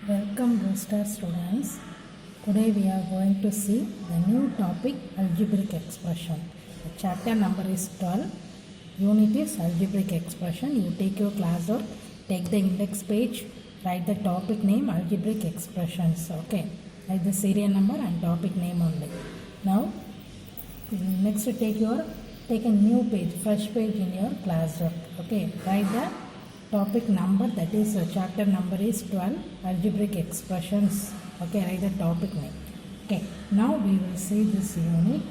Welcome Booster students. Today we are going to see the new topic algebraic expression. The chapter number is 12. Unit is algebraic expression. You take your class work, take the index page, write the topic name algebraic expressions. Okay, like the serial number and topic name only. Now next take a new page, fresh page in your class work. Okay, write the topic number, that is chapter number is 12, algebraic expressions. Okay, write the topic name. Okay, now we will see this unit.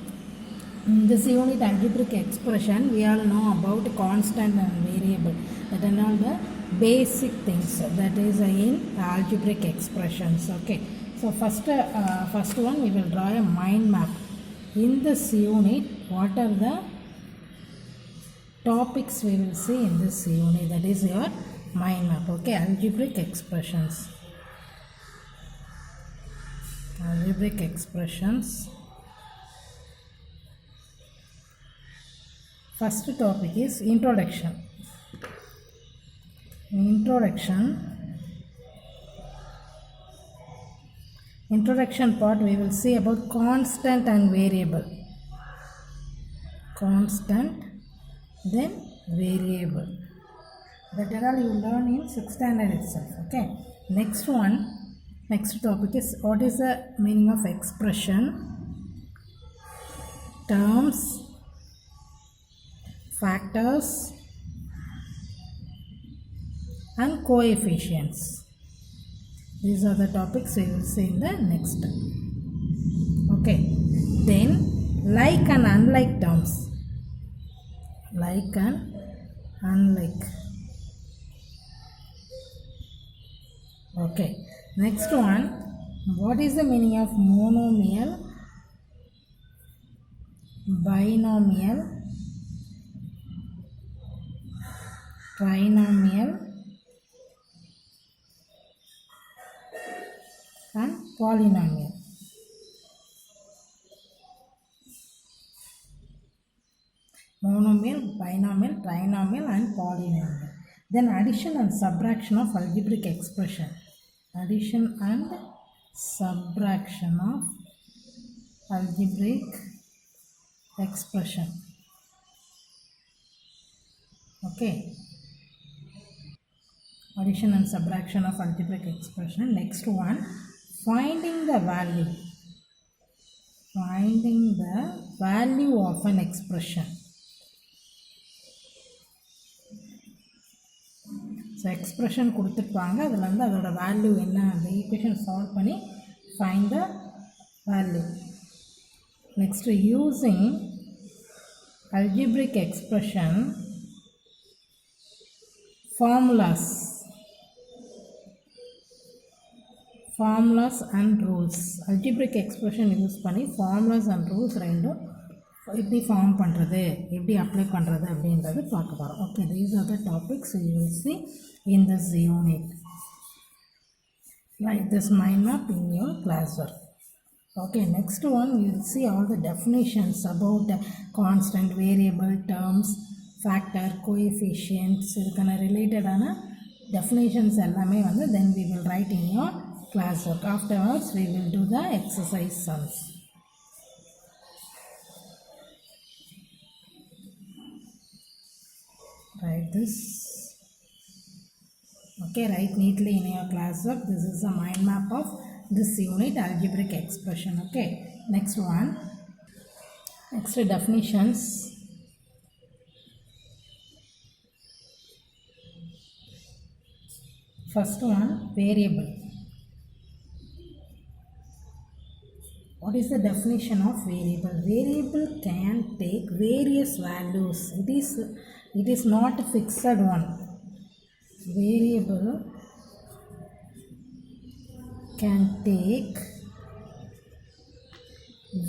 In this unit algebraic expression, we all know about constant and variable, that are all the basic things that is in algebraic expressions. Okay, so first one we will draw a mind map. In this unit, what are the topics we will see in this unit, that is your mind map. Okay, algebraic expressions. Algebraic expressions. First topic is introduction. Introduction part we will see about constant and variable. Constant, then variable. That are all you learn in 6th standard itself. Okay, next topic is what is the meaning of expression, terms, factors and coefficients. These are the topics we will see in the next. Okay, then like and unlike terms. Like and unlike. Okay, next one, what is the meaning of monomial, binomial, trinomial and polynomial? Monomial, binomial, trinomial and polynomial. Then addition and subtraction of algebraic expression. Addition and subtraction of algebraic expression. Okay. Addition and subtraction of algebraic expression. Next one, finding the value. Finding the value of an expression. So expression கொடுத்துருப்பாங்க, அதில் வந்து அதோட value என்ன, அந்த equation solve பண்ணி find the value. Next, using algebraic expression, formulas and rules. algebraic expression use பண்ணி formulas and rules ரெண்டும் எப்படி ஃபார்ம் பண்ணுறது, எப்படி அப்ளை பண்ணுறது அப்படின்றது பார்க்க போகிறோம். Okay, these are the topics you will see in this unit. Write this mind map in your classwork. Okay, next one you will see all the definitions about constant, variable, terms, factor, coefficients, இதுக்கான ரிலேட்டடான definitions எல்லாமே வந்து then we will write in your classwork. Afterwards we will do the exercise sums. Write this. Okay, write neatly in your classwork. This is a mind map of this unit, algebraic expression. Okay, next one. Next definitions. First one, variable. What is the definition of variable? Variable can take various values. It is not a fixed one. Variable can take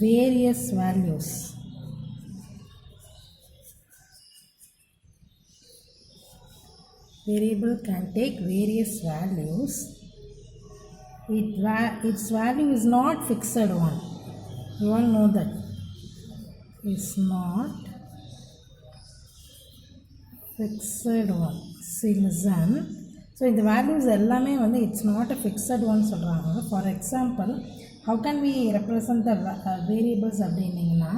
various values. Variable can take various values. Its value is not fixed one. You all know that. It's not fixed one. See, listen. So இந்த values எல்லாமே வந்து it's not a fixed one சொல்கிறாங்க. For example, how can we represent the variables அப்படின்னிங்கன்னா,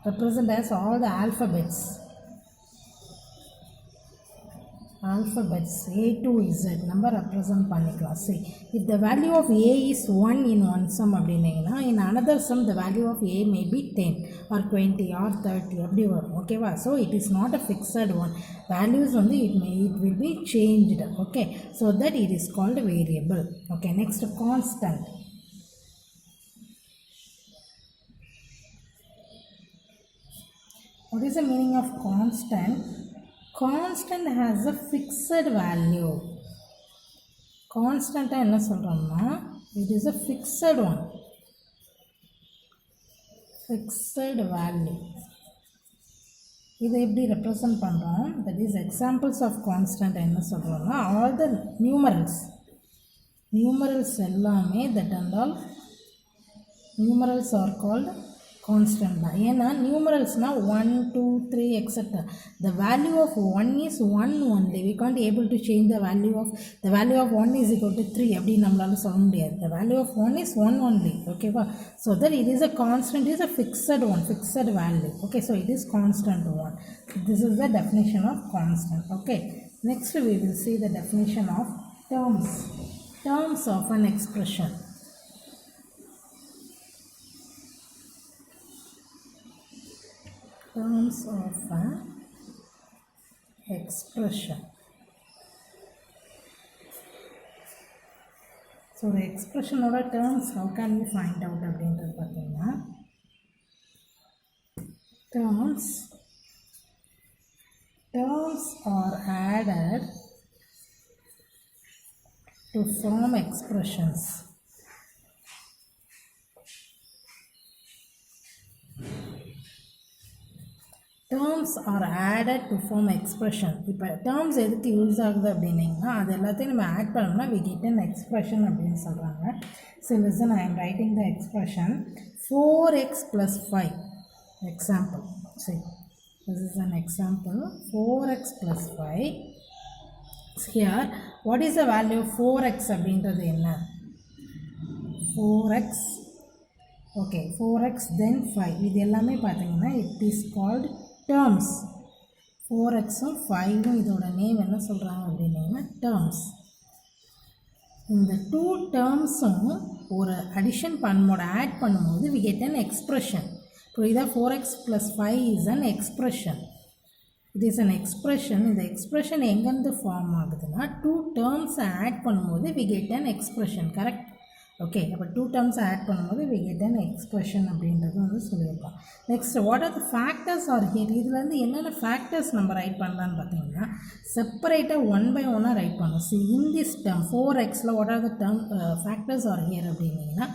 represent as all the alphabets A to Z நம்ம represent பண்ணிக்கலாம். See, if the value of A is 1 in one sum அப்படின்னீங்கன்னா, in another sum the value of A may be 10 or 20 or 30 அப்படி வரும். ஓகேவா? So it is not a fixed one. Values வந்து it will be changed. Okay, so that it is called variable. Okay, next constant. What is the meaning of constant? Constant has a fixed value. Constant என்ன சொல்றோம்னா, it is a fixed one. Fixed value. இதை எப்படி represent பண்றோம்? That is examples of constant என்ன சொல்றோம்னா, all the numerals எல்லாமே that and all numerals are called constant தான். ஏன்னா numeralsனா 1 2 3 etc. the value of 1 is 1 only. we can't able to change the value of 1 is equal to 3 அப்படி நம்மளால சொல்ல முடியாது. the value of 1 is 1 only. ஓகேவா? so that it is a constant, is a fixed one, fixed value. okay, so it is constant one. this is the definition of constant. okay, next we will see the definition of terms of an expression. Terms of an expression. So the expression or terms, how can we find out அப்படின்றது பார்த்தீங்கன்னா, terms are added to form expressions. terms are added to form expression. இப்போ terms எதுக்கு use ஆகுது அப்படின்னீங்கன்னா, அது எல்லாத்தையும் நம்ம add பண்ணோம்னா we get an expression அப்படின்னு சொல்கிறாங்க. so listen, I am writing the expression 4x plus 5. example, see, this is an example 4x plus 5. here what is the value of 4x அப்படின்றது என்ன? 4x, okay, 4x then 5. இது எல்லாமே பார்த்தீங்கன்னா it is called terms. 4x 5 இதோட name என்ன சொல்கிறாங்க அப்படின்னா terms. இந்த 2 termsம் ஒரு அடிஷன் பண்ணும்போது ஆட் பண்ணும்போது we get an expression. புரியுதா? 4x plus 5 is an expression. it is an expression. இந்த எக்ஸ்பிரஷன் எங்கேருந்து ஃபார்ம் ஆகுதுன்னா 2 terms ஆட் பண்ணும்போது we get an expression. Correct? Okay, அப்போ 2 terms ஆட் பண்ணும்போது we get an expression அப்படின்றது வந்து சொல்லியிருக்கோம். Next, what are the factors are here? இதில் வந்து என்னென்ன ஃபேக்டர்ஸ் நம்ம ரைட் பண்ணலான்னு பார்த்தீங்கன்னா, செப்பரேட்டாக 1 by 1 ரைட் பண்ணணும். ஸோ இன் திஸ் டேர்ம் 4xல what are the term factors are here அப்படின்னீங்கன்னா,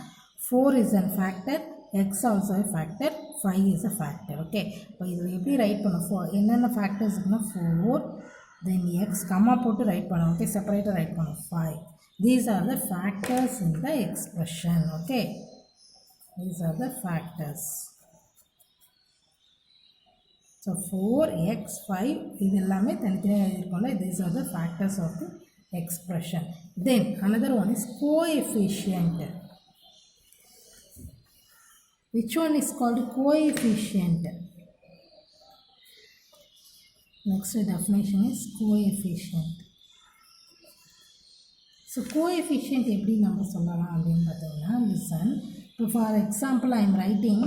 4 is a factor, x also a factor, 5 is a factor. Okay, இப்போ இதில் எப்படி ரைட் பண்ணணும்? என்னென்ன ஃபேக்டர்ஸ் இருக்குன்னா 4 then x கம்மா போட்டு ரைட் பண்ணணும். ஓகே, செப்பரேட்டாக ரைட் பண்ணணும் 5. These are the factors in the expression. Okay, these are the factors. So 4x 5 இது எல்லாமே தனித்தனியாக எழுதிருக்கோம்ல. These are the factors of the expression. Then another one is coefficient. Which one is called coefficient? Next definition is coefficient. So coefficient எப்படி நம்ம சொல்லலாம் அப்படின்னு பார்த்தீங்கன்னா, listen, இப்போ for example I am writing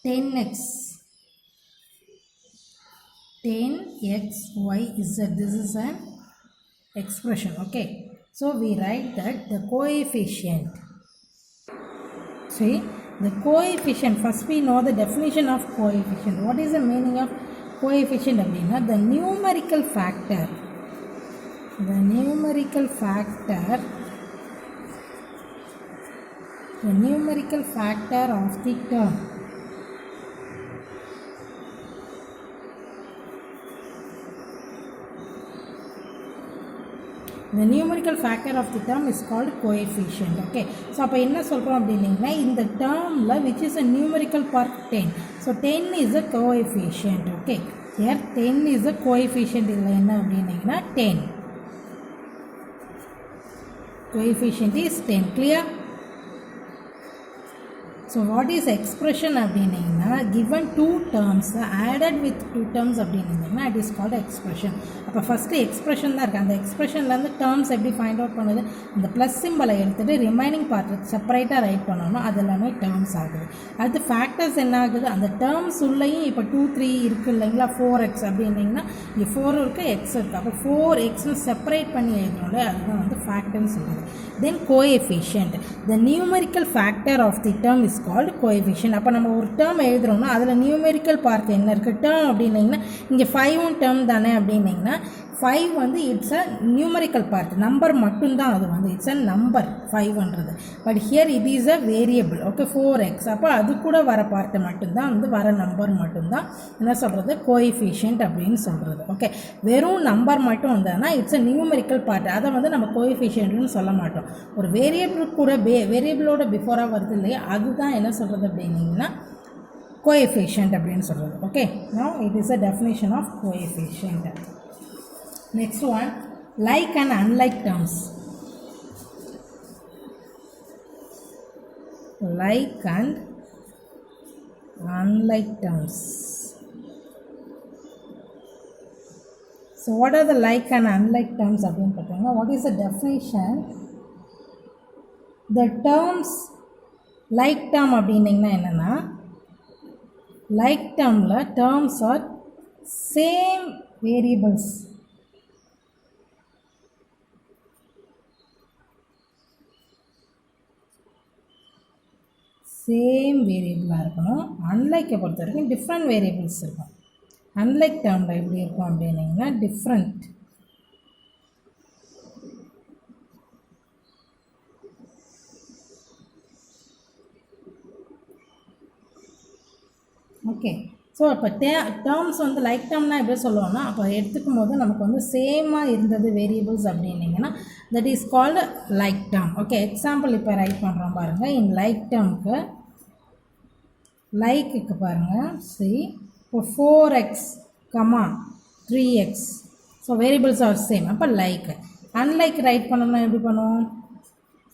10xy z. this is an expression. okay, so we write that the coefficient, see the coefficient, first we know the definition of coefficient. what is the meaning of coefficient அப்படின்னா, the numerical factor of the term. The numerical factor of the term is called coefficient. okay, so அப்போ என்ன சொல்கிறோம் அப்படின்னீங்கன்னா, இந்த termல which is a numerical part 10. so 10 is a coefficient. okay, Here 10 is the coefficient என்ன அப்படின்னா 10. Coefficient is 10. Clear? So what is expression அப்படின்னா given two terms added with two terms அப்படின்னா it is called expression. அப்போ first expression தான் இருக்குது. அந்த எக்ஸ்பிரஷன்லேருந்து terms எப்படி find out பண்ணுது, அந்த ப்ளஸ் சிம்பிளை எடுத்துகிட்டு ரிமைனிங் பார்ட் செப்பரேட்டாக ரைட் பண்ணணும், அது எல்லாமே டேர்ம்ஸ் ஆகுது. அது ஃபேக்டர்ஸ் என்ன ஆகுது, அந்த டேர்ம்ஸ் உள்ளேயும் இப்போ 2 3 இருக்குது இல்லைங்களா, 4x அப்படின்னிங்கன்னா இங்கே 4 இருக்குது, எக்ஸ் இருக்குது. அப்போ 4xன்னு செப்பரேட் பண்ணி எழுதணும்ல, அதுதான் வந்து ஃபேக்டர்னு சொல்லுது. Then coefficient, the numerical factor of the term is called coefficient. அப்போ நம்ம ஒரு டேர்ம் எழுதுகிறோம்னா அதில் நியூமெரிக்கல் பார்ட் என்ன இருக்குது, டேர்ம் அப்படின்னிங்கன்னா இங்கே 5 டேர்ம் தானே அப்படின்னிங்கன்னா 5 வந்து it's a numerical part, number மட்டும்தான் அது வந்து இட்ஸ் அ நம்பர் 5ன்றது. But here it is a variable. Okay, 4x. அப்போ அது கூட வர பார்ட்டு மட்டும்தான் வந்து வர நம்பர் மட்டும்தான் என்ன சொல்கிறது, கோஎஃபிஷியன்ட் அப்படின்னு சொல்கிறது. ஓகே, வெறும் நம்பர் மட்டும் வந்ததுன்னா இட்ஸ் அ நியூமரிக்கல் பார்ட், அதை வந்து நம்ம கோஎஃபிஷியன்ட்னு சொல்ல மாட்டோம். ஒரு வேரியபிள் கூட வேரியபிளோட பிஃபோராக வருது இல்லையா, அதுதான் என்ன சொல்கிறது அப்படின்னீங்கன்னா கோஎஃபிஷியன்ட் அப்படின்னு சொல்கிறது. Okay, now it is a definition of coefficient. Next one, like and unlike terms. Like and unlike terms. So what are the like and unlike terms அப்படின்னு பார்த்தீங்கன்னா, what is the definition? The terms like term அப்படின்னீங்கன்னா என்னென்னா, like termல terms are same variables. Same வேரியபிளாக இருக்கணும். அன்லைக்கை பொறுத்த வரைக்கும் டிஃப்ரெண்ட் வேரியபிள்ஸ் இருக்கும். அன்லைக் டேர்மில் எப்படி இருக்கும் அப்படின்னீங்கன்னா டிஃப்ரெண்ட். ஓகே, ஸோ இப்போ டேர்ம்ஸ் வந்து லைக் டேர்ம்னா எப்படி சொல்லுவோம்னா, அப்போ எடுத்துக்கும் போது நமக்கு வந்து சேமாக இருந்தது வேரியபிள்ஸ் அப்படின்னிங்கன்னா that is called like term. Okay, example இப்போ ரைட் பண்ணுறோம் பாருங்கள். இன் லைக் டேர்முக்கு லைக்குக்கு பாருங்கள், சி இப்போ 4x, 3x, so variables are same, அப்போ லைக். அன்லைக் ரைட் பண்ணோம்னா எப்படி பண்ணுவோம்,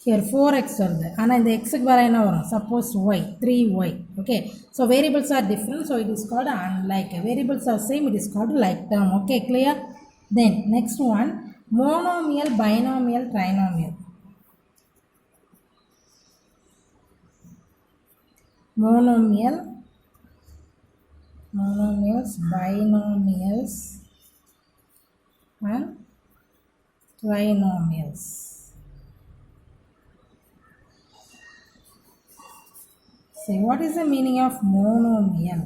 ஹியர் 4x வருது, ஆனால் இந்த எக்ஸுக்கு வேறு என்ன வரும், suppose y, 3y. Okay, so variables are different, so it is called unlike. Variables are same, it is called like term. Okay, clear? Then next one, monomial, binomial, trinomial. Monomial, monomials, binomials and trinomials. See, what is the meaning of monomial?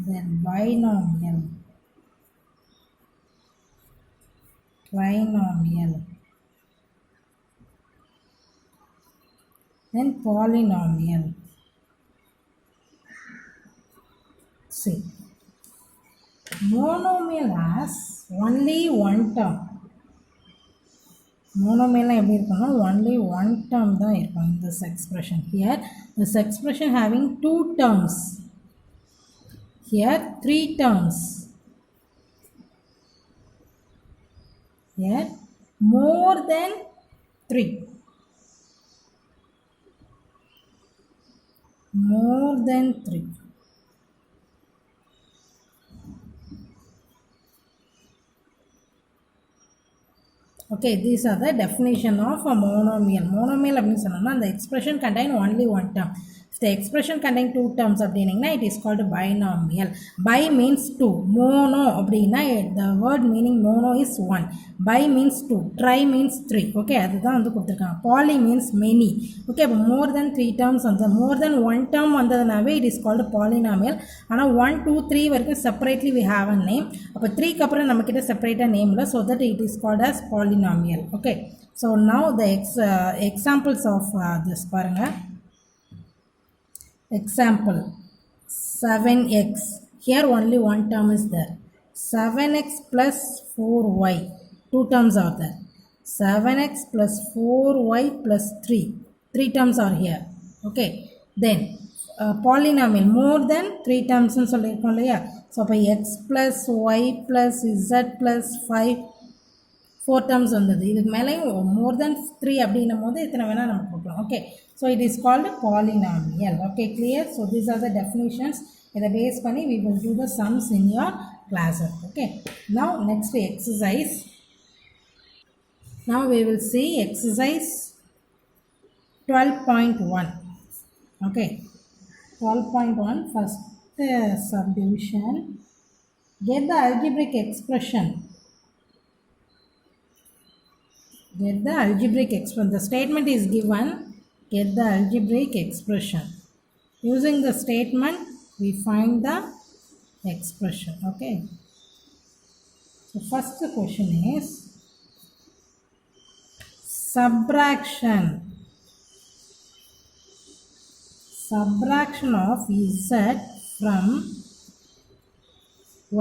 Then binomial, trinomial, then polynomial. See, monomial has only one term. Monomial எப்படி இருக்குன்னா only one term தான் இருக்கும். This expression here, this expression having two terms. Here 3 terms. Here more than 3. More than 3. Okay, these are the definition of a monomial. Monomial அப்படினு சொன்னோம்னா the expression contain only one term. If the expression contain two terms அப்படின்னா it is called binomial. Bi means two. Mono அப்படின்னா the word meaning mono is one. Bi means two. Tri means three. Okay, அதுதான் வந்து கொடுத்துருக்காங்க. Poly means many. Okay, அப்போ more than 3 terms வந்து more than one term வந்ததுனாவே it is called polynomial. ஆனால் 1 2 3 வரைக்கும் separately we have a name. அப்போ 3க்கு அப்புறம் நம்மக்கிட்ட செப்பரேட்டாக நேம் இல்லை, so that it is called as polynomial. Okay, so now the examples of this பாருங்க. Example 7x. Here only one term is there. 7x plus 4y. Two terms are there. 7x plus 4y plus 3. 3 terms are here. Okay. Then polynomial more than 3 டேர்ம்ஸ்னு சொல்லியிருக்கோம் இல்லையா. So அப்போ x plus y plus z plus 4 terms வந்தது. இதுக்கு மேலேயும் மோர் than 3 அப்படின்னும் போது எத்தனை வேணால் நம்ம கொடுக்கலாம். Okay, so it is called polynomial. Okay, clear. So these are the definitions. இதை பேஸ் பண்ணி we will do the sums in your classes. Okay, now next exercise. Now we will see exercise 12.1. Okay, 12.1 first subdivision. Get the algebraic expression. Get the algebraic expression. The statement is given. Get the algebraic expression. Using the statement we find the expression. Okay, so first question is subtraction of z from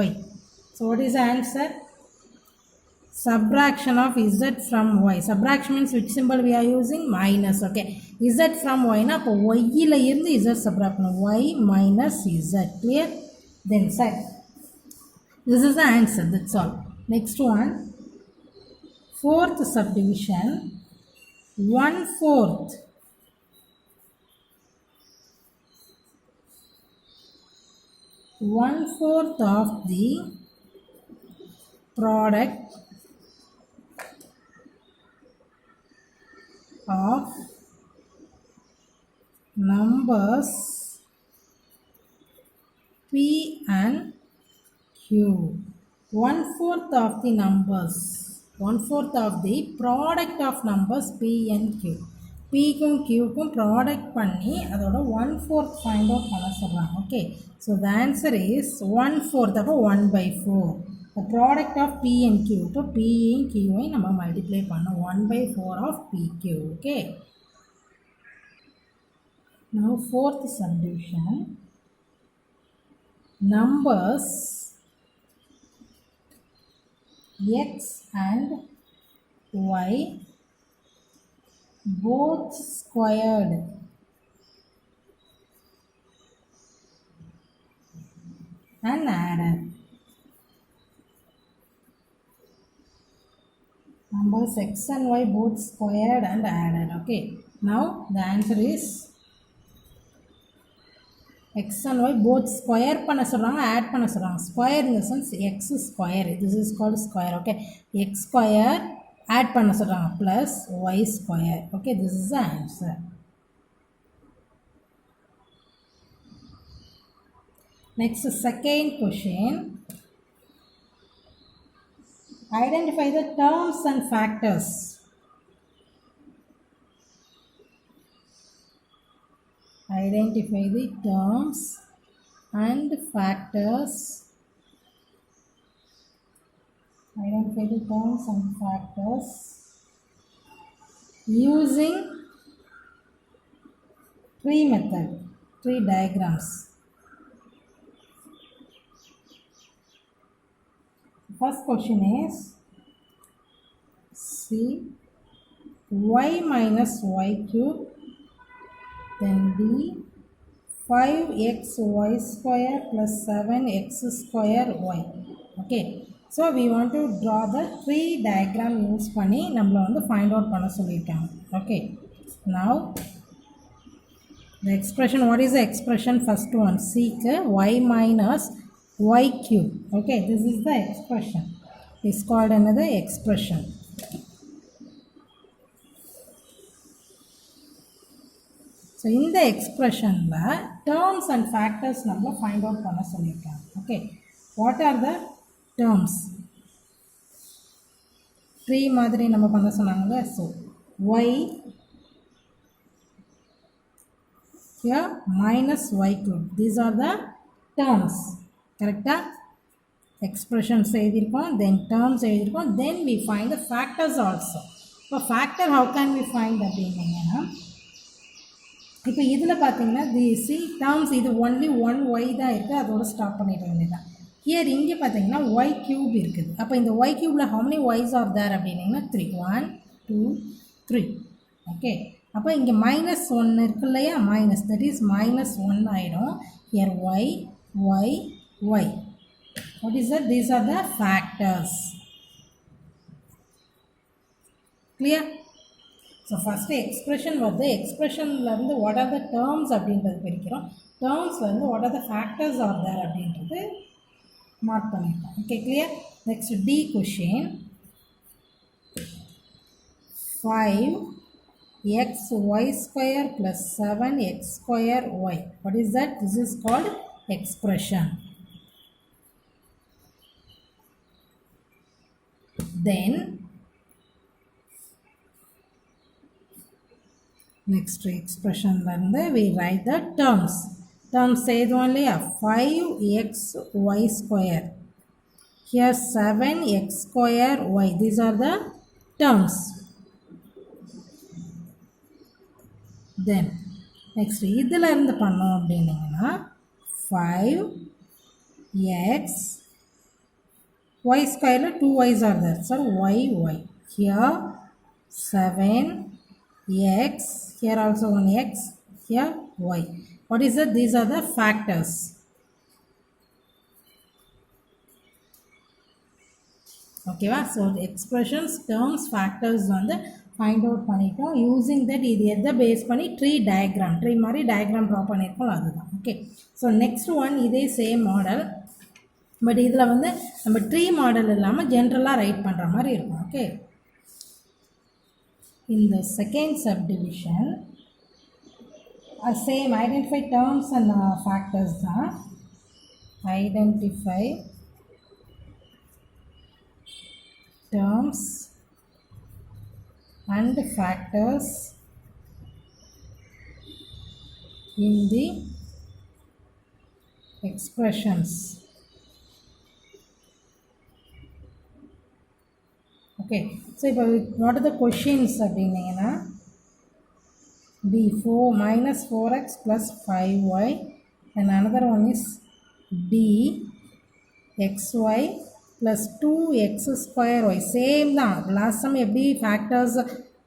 y. So what is the answer? Subtraction of z from y. Subtraction means which symbol we are using? Minus. Okay, z from y na appo y la irundhu z subtract panum, y minus z. Clear? Then set. This is the answer. That's all. Next one, fourth subdivision. 1/4 of the product of numbers p and q. 1/4 of the numbers, 1/4 of the product of numbers p and q. p க்கும் q க்கும் product பண்ணி அதோட 1/4 find out பண்ண சொல்கிறாங்க. Okay, so the answer is 1/4. அப்போ 1/4. The product of p and q. இப்போ p and q நம்ம multiply பண்ணோம். 1/4 of pq. Okay, now fourth subdivision. Numbers x and y both squared and added. Numbers x and y both squared and added. Okay, now the answer is x and y both square பண்ண சொல்கிறாங்க, add பண்ண சொல்கிறாங்க. Square in the sense x square. This is called square. Okay, x square add பண்ண சொல்கிறாங்க plus y square. Okay, this is the answer. Next, second question. Identify the terms and factors. Identify the terms and factors. Identify the terms and factors using tree method, tree diagrams. First question is see y minus y cube, then b 5xy square plus 7x square y. Okay, so we want to draw the tree diagram use பண்ணி நம்மள வந்து find out பண்ண சொல்லிட்டாங்க. Okay, now the expression, what is the expression? First one, seek y minus y cube. Okay, this is the expression. It's called another expression. So in the expression terms and factors நம்ம find out பண்ண சொல்லிட்டாங்க. Okay, what are the terms? tree மாதிரி நம்ம பண்ண சொன்னாங்க. So y here minus y cube, these are the terms. Correct? Expressions எழுதிருக்கோம், then terms எழுதிருக்கோம், then we find the factors also. இப்போ factor how can we find அப்படின்னா, இப்போ இதில் பார்த்தீங்கன்னா C terms இது ஒன்லி 1y தான் இருக்குது, அதோட ஸ்டாப் பண்ணிட வேண்டியதான். ஹியர் இங்கே பார்த்தீங்கன்னா y cube இருக்குது. அப்போ இந்த y cubeல how many y's are there அப்படின்னா 3. 1 2 3. ஓகே, அப்போ இங்கே -1 இருக்கு இல்லையா, மைனஸ், தட் இஸ் -1 ஆயிடும். Here y, y, y. What is that? These are the factors. Clear? So first expression வருது, expressionல இருந்து what are the terms அப்படின்றது பிரிக்கிறோம். termsல இருந்து what are the factors are there அப்படின்றது மார்க் பண்ணிருக்கோம். Okay, clear? Next D question. 5x y square plus 7x square y. What is that? This is called expression. Then next expression we write the terms. Terms say only 5xy square. Here 7x square y. These are the terms. Then next இதில் இருந்து பண்ணோம் அப்படின்னீங்கன்னா 5x y square 2y's are there. So y. Here 7x. Here also one x. Here y. What is that? These are the factors. Okay, so expressions, terms, factors வந்து find out பண்ணிட்டோம். using that இது எதை base பண்ணி tree மாதிரி diagram draw பண்ணியிருக்கோம், அதுதான். Okay, so next one இதே same model, but இதில் வந்து நம்ம tree model இல்லாமல் ஜென்ரலாக ரைட் பண்ணுற மாதிரி இருக்கும். Okay, in the second subdivision same identify terms and factors தான். Identify terms and factors in the expressions. Okay, so what are the questions அப்படின்னீங்கன்னா D4 -4x plus 5y, and another one is DXY plus 2x square y. Same தான், last time எப்படி factors,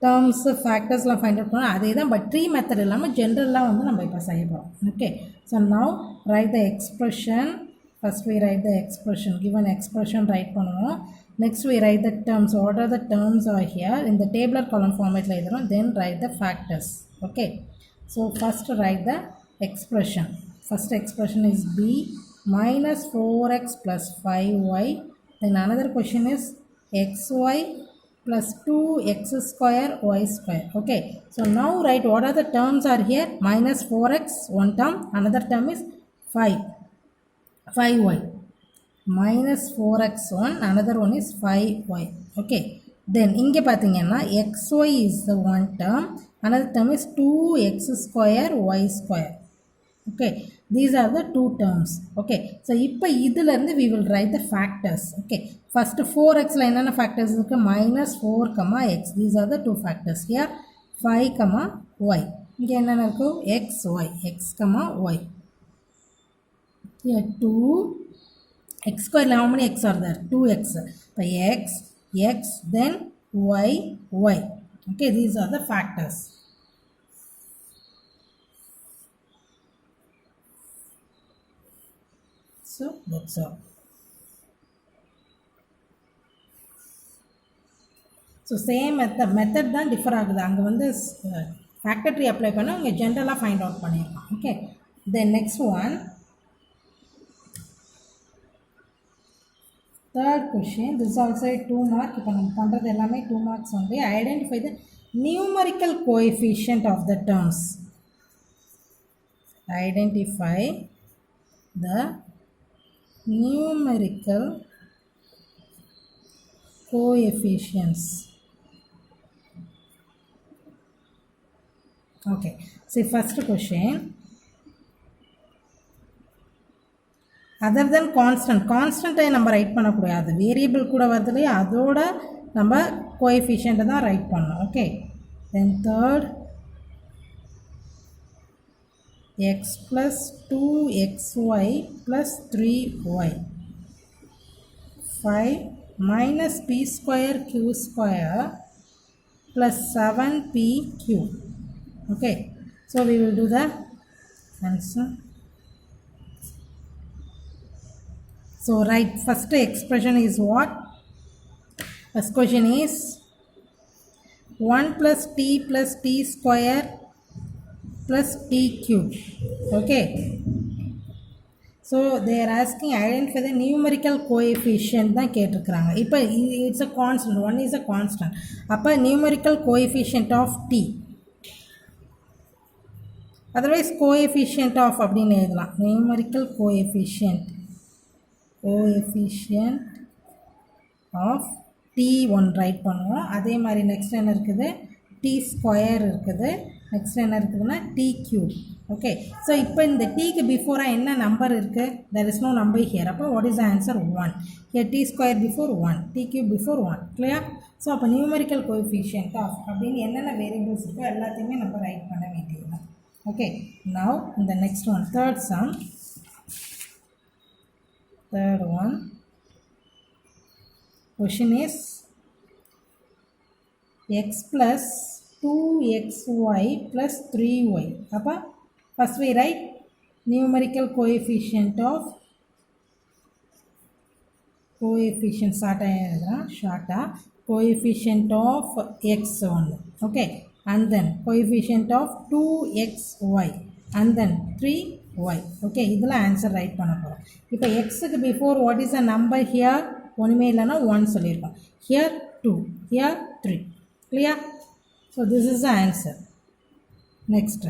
terms, ஃபேக்டர்ஸ்லாம் find out பண்ணோம் அதே தான், but tree method இல்லாமல் ஜென்ரலாக வந்து நம்ம இப்போ செய்ய போகிறோம். Okay, so now right the expression. First we write the expression, given expression right பண்ணுவோம். Next we write the terms. What are the terms are here? In the tabular column format la idhrom, then write the factors. Okay, so first write the expression. First expression is b minus 4x plus 5y. Then another question is xy plus 2x square y square. Okay, so now write what are the terms are here. Minus 4x one term, another term is 5y. Minus 4x1, another one is 5y. Okay, then இங்கே பார்த்தீங்கன்னா xy is the one term, another term is 2x square y square. Okay, these are the two terms. Okay, so இப்போ இதிலிருந்து we will write the factors. Okay, first 4xல என்னென்ன factors இருக்கு, minus 4, x. These are the two factors. Here 5, y. இங்கே என்னென்ன இருக்கு, xy, x, y. Here 2 x square, how many x are there? 2x. So x, then y. Okay, these are the factors. So that's all. So same method தான் differ ஆகுது. அங்கே வந்து factor tree apply பண்ண இங்கே ஜென்ரலாக find out பண்ணியிருக்கோம். Okay, then next one, third question. This is also 2 mark. இப்போ நம்ம பண்ணுறது எல்லாமே 2 marks only. Identify the numerical coefficient of the terms. Identify the numerical coefficients. Okay, see first question. Other than constant நம்ம right பண்ணக்கூடாது, variable கூட வருது, அதோட நம்ம கோஎஃபிஷியன்ட் தான் ரைட் பண்ணணும். Okay, then third x plus 2xy plus 3y. 5 minus p square q square plus 7pq. Okay, so we will do the answer. So right, first expression is what? First question is 1 plus t square plus t cube. Okay, so they are asking identify the numerical coefficient தான் கேட்டிருக்கிறாங்க. இப்போ it's a constant, 1 is a constant. அப்போ numerical coefficient of t, otherwise coefficient of அப்படின்னு எழுதலாம். numerical coefficient of t1 right பண்ணுவோம். அதே மாதிரி next என்ன இருக்குது? t ஸ்கொயர் இருக்குது. நெக்ஸ்ட் என்ன இருக்குதுன்னா t cube. ஓகே, ஸோ இப்போ இந்த டீக்கு பிஃபோராக என்ன நம்பர் இருக்குது? There is no number here. அப்போ what is the answer? 1. Here t square before 1, t cube before 1. Clear? So அப்போ நியூமரிக்கல் கோஎஃபிஷியன்ட் ஆஃப் அப்படின்னு என்னென்ன வேரியபிள்ஸ் இருக்கோ எல்லாத்தையுமே நம்ம ரைட் பண்ண வேண்டியது. ஓகே, நவ் இந்த next one, third one. Question is x plus 2xy plus 3y. Appa first we write numerical coefficient of coefficient of x1. Okay, and then coefficient of 2xy and then 3y. Okay, idhula answer write panna porom. Ipo x ku before what is the number here? ஒன்றுமே இல்லைன்னா 1 சொல்லியிருக்கோம். here 2, here 3. clear? so this is the answer. next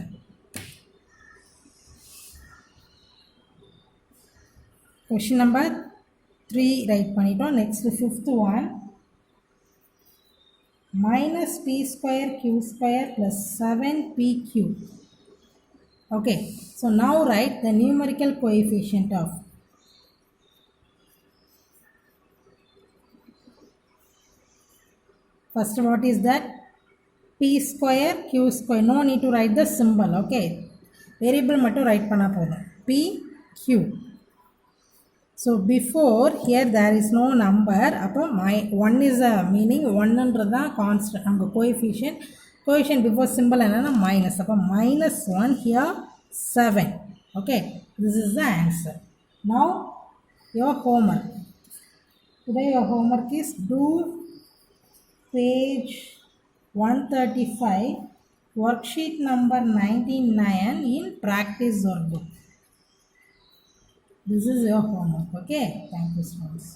question number 3 right பண்ணிட்டோம். next fifth one, minus p square q square plus 7p cube. okay, so now write the numerical coefficient of. First, what is that? p square q square. No need to write the symbol. Okay, variable mattu write panna podum. p q. So before here there is no number. appo 1 is a meaning 1 endradha constant. anga coefficient before symbol enna minus. appo minus 1 here 7. okay, this is the answer. Now your homework. Today your homework is do page 135, worksheet number 99 in practice workbook. This is your homework. Okay, thank you students.